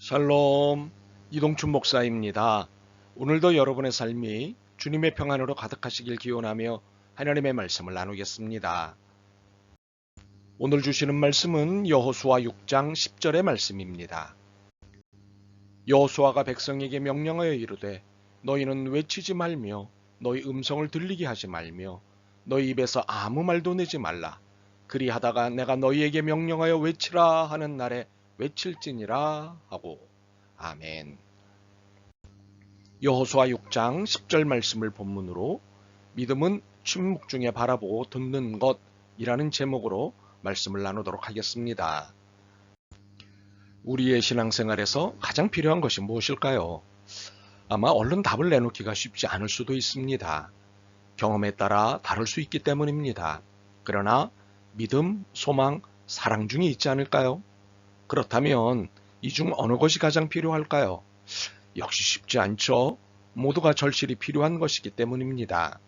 샬롬, 이동춘 목사입니다. 오늘도 여러분의 삶이 주님의 평안으로 가득하시길 기원하며 하나님의 말씀을 나누겠습니다. 오늘 주시는 말씀은 여호수아 6장 10절의 말씀입니다. 여호수아가 백성에게 명령하여 이르되 너희는 외치지 말며 너희 음성을 들리게 하지 말며 너희 입에서 아무 말도 내지 말라. 그리하다가 내가 너희에게 명령하여 외치라 하는 날에 외칠지니라 하고. 아멘. 여호수아 6장 10절 말씀을 본문으로 믿음은 침묵 중에 바라보고 듣는 것이라는 제목으로 말씀을 나누도록 하겠습니다. 우리의 신앙생활에서 가장 필요한 것이 무엇일까요? 아마 얼른 답을 내놓기가 쉽지 않을 수도 있습니다. 경험에 따라 다를 수 있기 때문입니다. 그러나 믿음, 소망, 사랑 중에 있지 않을까요? 그렇다면 이 중 어느 것이 가장 필요할까요? 역시 쉽지 않죠. 모두가 절실히 필요한 것이기 때문입니다.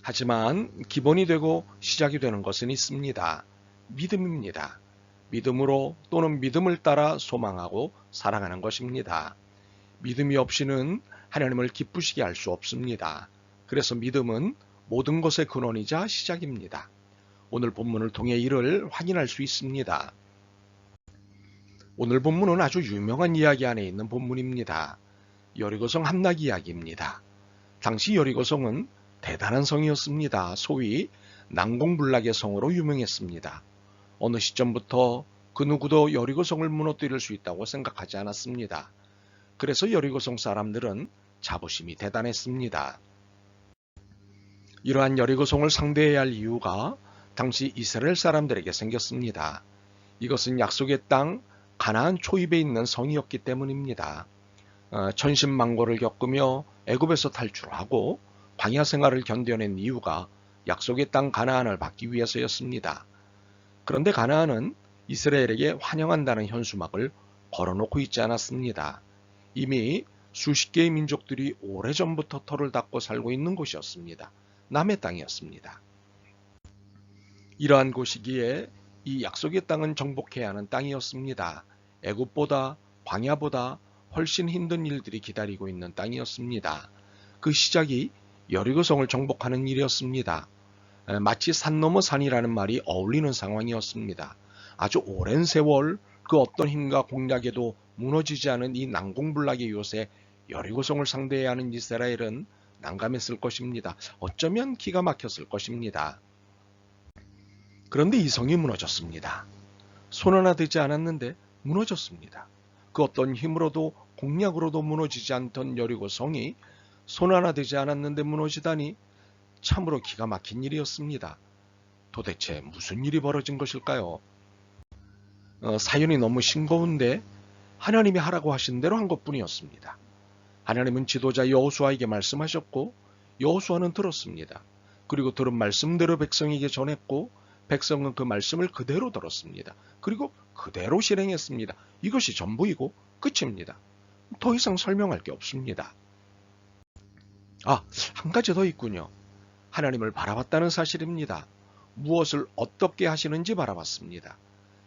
하지만 기본이 되고 시작이 되는 것은 있습니다. 믿음입니다. 믿음으로 또는 믿음을 따라 소망하고 살아가는 것입니다. 믿음이 없이는 하나님을 기쁘시게 할 수 없습니다. 그래서 믿음은 모든 것의 근원이자 시작입니다. 오늘 본문을 통해 이를 확인할 수 있습니다. 오늘 본문은 아주 유명한 이야기 안에 있는 본문입니다. 여리고성 함락 이야기입니다. 당시 여리고성은 대단한 성이었습니다. 소위 난공불락의 성으로 유명했습니다. 어느 시점부터 그 누구도 여리고성을 무너뜨릴 수 있다고 생각하지 않았습니다. 그래서 여리고성 사람들은 자부심이 대단했습니다. 이러한 여리고성을 상대해야 할 이유가 당시 이스라엘 사람들에게 생겼습니다. 이것은 약속의 땅 가나안 초입에 있는 성이었기 때문입니다. 천신만고를 겪으며 애굽에서 탈출하고 광야 생활을 견뎌낸 이유가 약속의 땅 가나안을 받기 위해서였습니다. 그런데 가나안은 이스라엘에게 환영한다는 현수막을 걸어놓고 있지 않았습니다. 이미 수십 개의 민족들이 오래전부터 터를 닦고 살고 있는 곳이었습니다. 남의 땅이었습니다. 이러한 곳이기에 이 약속의 땅은 정복해야 하는 땅이었습니다. 애굽보다 광야보다 훨씬 힘든 일들이 기다리고 있는 땅이었습니다. 그 시작이 여리고성을 정복하는 일이었습니다. 마치 산 넘어 산이라는 말이 어울리는 상황이었습니다. 아주 오랜 세월 그 어떤 힘과 공략에도 무너지지 않은 이 난공불락의 요새 여리고성을 상대해야 하는 이스라엘은 난감했을 것입니다. 어쩌면 기가 막혔을 것입니다. 그런데 이 성이 무너졌습니다. 손 하나 대지 않았는데 무너졌습니다. 그 어떤 힘으로도 공략으로도 무너지지 않던 여리고성이 손 하나 대지 않았는데 무너지다니 참으로 기가 막힌 일이었습니다. 도대체 무슨 일이 벌어진 것일까요? 사연이 너무 싱거운데 하나님이 하라고 하신 대로 한 것뿐이었습니다. 하나님은 지도자 여호수아에게 말씀하셨고 여호수아는 들었습니다. 그리고 들은 말씀대로 백성에게 전했고 백성은 그 말씀을 그대로 들었습니다. 그리고 그대로 실행했습니다. 이것이 전부이고 끝입니다. 더 이상 설명할 게 없습니다. 한 가지 더 있군요. 하나님을 바라봤다는 사실입니다. 무엇을 어떻게 하시는지 바라봤습니다.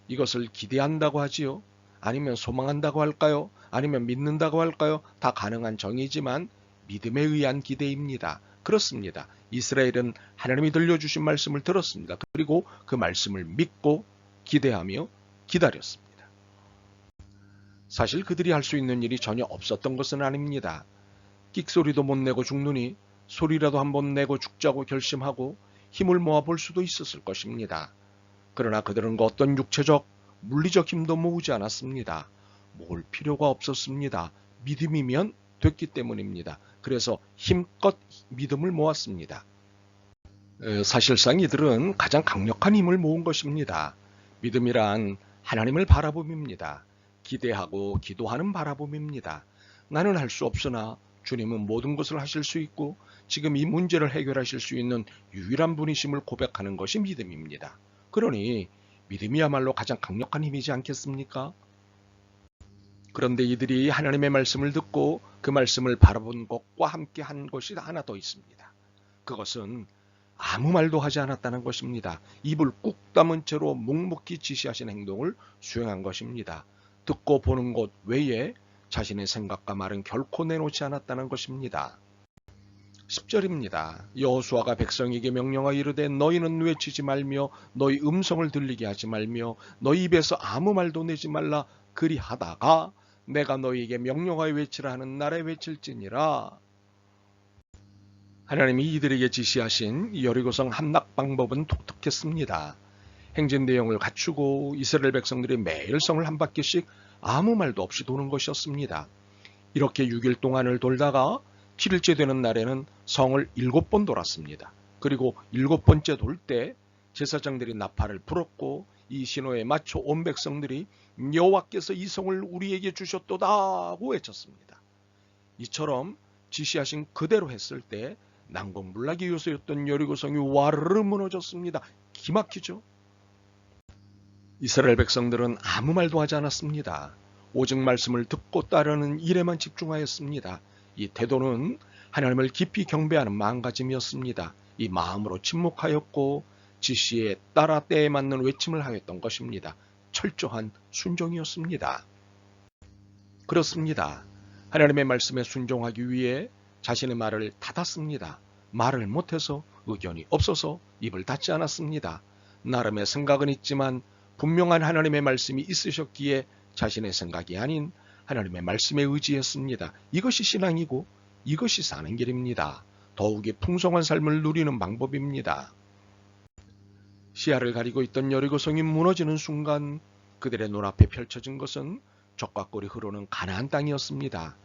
이것을 기대한다고 하지요? 아니면 소망한다고 할까요? 아니면 믿는다고 할까요? 다 가능한 정의지만 믿음에 의한 기대입니다. 그렇습니다. 이스라엘은 하나님이 들려주신 말씀을 들었습니다. 그리고 그 말씀을 믿고 기대하며 기다렸습니다. 사실 그들이 할 수 있는 일이 전혀 없었던 것은 아닙니다. 끽소리도 못 내고 죽느니 소리라도 한번 내고 죽자고 결심하고 힘을 모아볼 수도 있었을 것입니다. 그러나 그들은 그 어떤 육체적, 물리적 힘도 모으지 않았습니다. 모을 필요가 없었습니다. 믿음이면 됐기 때문입니다. 그래서 힘껏 믿음을 모았습니다. 사실상 이들은 가장 강력한 힘을 모은 것입니다. 믿음이란 하나님을 바라봄입니다. 기대하고 기도하는 바라봄입니다. 나는 할 수 없으나 주님은 모든 것을 하실 수 있고 지금 이 문제를 해결하실 수 있는 유일한 분이심을 고백하는 것이 믿음입니다. 그러니 믿음이야말로 가장 강력한 힘이지 않겠습니까? 그런데 이들이 하나님의 말씀을 듣고 그 말씀을 바라본 것과 함께 한 것이 하나 더 있습니다. 그것은 아무 말도 하지 않았다는 것입니다. 입을 꾹 다문 채로 묵묵히 지시하신 행동을 수행한 것입니다. 듣고 보는 것 외에 자신의 생각과 말은 결코 내놓지 않았다는 것입니다. 10절입니다. 여호수아가 백성에게 명령하여 이르되 너희는 외치지 말며 너희 음성을 들리게 하지 말며 너희 입에서 아무 말도 내지 말라 그리하다가 내가 너희에게 명령하여 외치라 하는 날에 외칠지니라. 하나님이 이들에게 지시하신 여리고성 함락 방법은 독특했습니다. 행진 내용을 갖추고 이스라엘 백성들이 매일 성을 한 바퀴씩 아무 말도 없이 도는 것이었습니다. 이렇게 6일 동안을 돌다가 7일째 되는 날에는 성을 7번 돌았습니다. 그리고 7번째 돌 때 제사장들이 나팔을 불었고 이 신호에 맞춰 온 백성들이 여호와께서 이 성을 우리에게 주셨도다고 외쳤습니다. 이처럼 지시하신 그대로 했을 때 난공불락의 요새였던 여리고성이 와르르 무너졌습니다. 기막히죠? 이스라엘 백성들은 아무 말도 하지 않았습니다. 오직 말씀을 듣고 따르는 일에만 집중하였습니다. 이 태도는 하나님을 깊이 경배하는 마음가짐이었습니다. 이 마음으로 침묵하였고 지시에 따라 때에 맞는 외침을 하였던 것입니다. 철저한 순종이었습니다. 그렇습니다. 하나님의 말씀에 순종하기 위해 자신의 말을 닫았습니다. 말을 못해서 의견이 없어서 입을 닫지 않았습니다. 나름의 생각은 있지만 분명한 하나님의 말씀이 있으셨기에 자신의 생각이 아닌 하나님의 말씀에 의지했습니다. 이것이 신앙이고 이것이 사는 길입니다. 더욱이 풍성한 삶을 누리는 방법입니다. 시야를 가리고 있던 여리고성이 무너지는 순간 그들의 눈앞에 펼쳐진 것은 적과 꿀이 흐르는 가나안 땅이었습니다.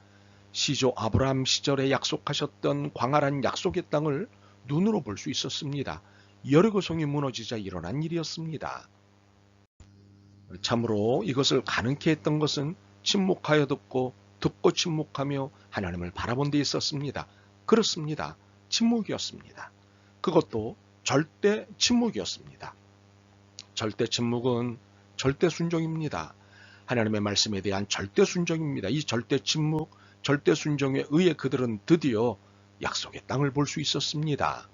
시조 아브라함 시절에 약속하셨던 광활한 약속의 땅을 눈으로 볼 수 있었습니다. 여리고성이 무너지자 일어난 일이었습니다. 참으로 이것을 가능케 했던 것은 침묵하여 듣고 침묵하며 하나님을 바라본 데 있었습니다. 그렇습니다. 침묵이었습니다. 그것도 절대 침묵이었습니다. 절대 침묵은 절대 순종입니다. 하나님의 말씀에 대한 절대 순종입니다. 이 절대 침묵, 절대 순종에 의해 그들은 드디어 약속의 땅을 볼 수 있었습니다.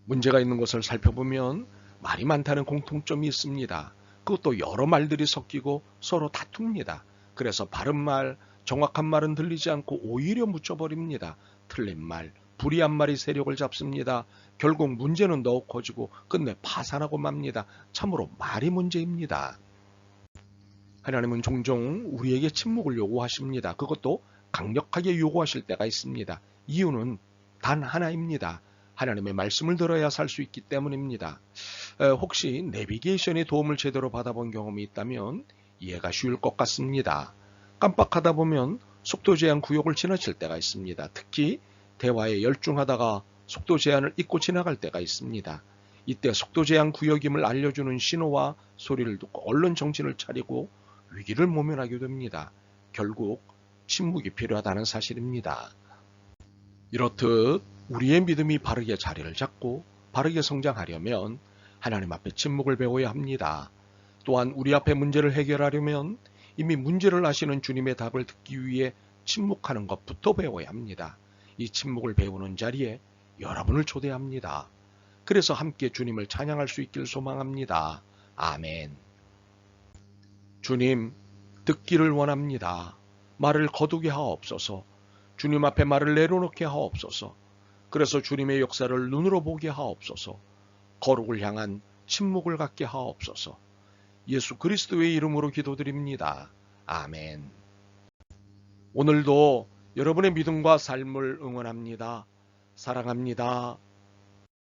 문제가 있는 것을 살펴보면 말이 많다는 공통점이 있습니다. 그것도 여러 말들이 섞이고 서로 다툽니다. 그래서 바른 말, 정확한 말은 들리지 않고 오히려 묻혀버립니다. 틀린 말, 불의한 말이 세력을 잡습니다. 결국 문제는 더욱 커지고 끝내 파산하고 맙니다. 참으로 말이 문제입니다. 하나님은 종종 우리에게 침묵을 요구하십니다. 그것도 강력하게 요구하실 때가 있습니다. 이유는 단 하나입니다. 하나님의 말씀을 들어야 살 수 있기 때문입니다. 혹시 내비게이션의 도움을 제대로 받아본 경험이 있다면 이해가 쉬울 것 같습니다. 깜빡하다 보면 속도 제한 구역을 지나칠 때가 있습니다. 특히 대화에 열중하다가 속도 제한을 잊고 지나갈 때가 있습니다. 이때 속도 제한 구역임을 알려주는 신호와 소리를 듣고 얼른 정신을 차리고 위기를 모면하게 됩니다. 결국 침묵이 필요하다는 사실입니다. 이렇듯 우리의 믿음이 바르게 자리를 잡고 바르게 성장하려면 하나님 앞에 침묵을 배워야 합니다. 또한 우리 앞에 문제를 해결하려면 이미 문제를 아시는 주님의 답을 듣기 위해 침묵하는 것부터 배워야 합니다. 이 침묵을 배우는 자리에 여러분을 초대합니다. 그래서 함께 주님을 찬양할 수 있길 소망합니다. 아멘. 주님, 듣기를 원합니다. 말을 거두게 하옵소서. 주님 앞에 말을 내려놓게 하옵소서. 그래서 주님의 역사를 눈으로 보게 하옵소서. 거룩을 향한 침묵을 갖게 하옵소서. 예수 그리스도의 이름으로 기도드립니다. 아멘. 오늘도 여러분의 믿음과 삶을 응원합니다. 사랑합니다.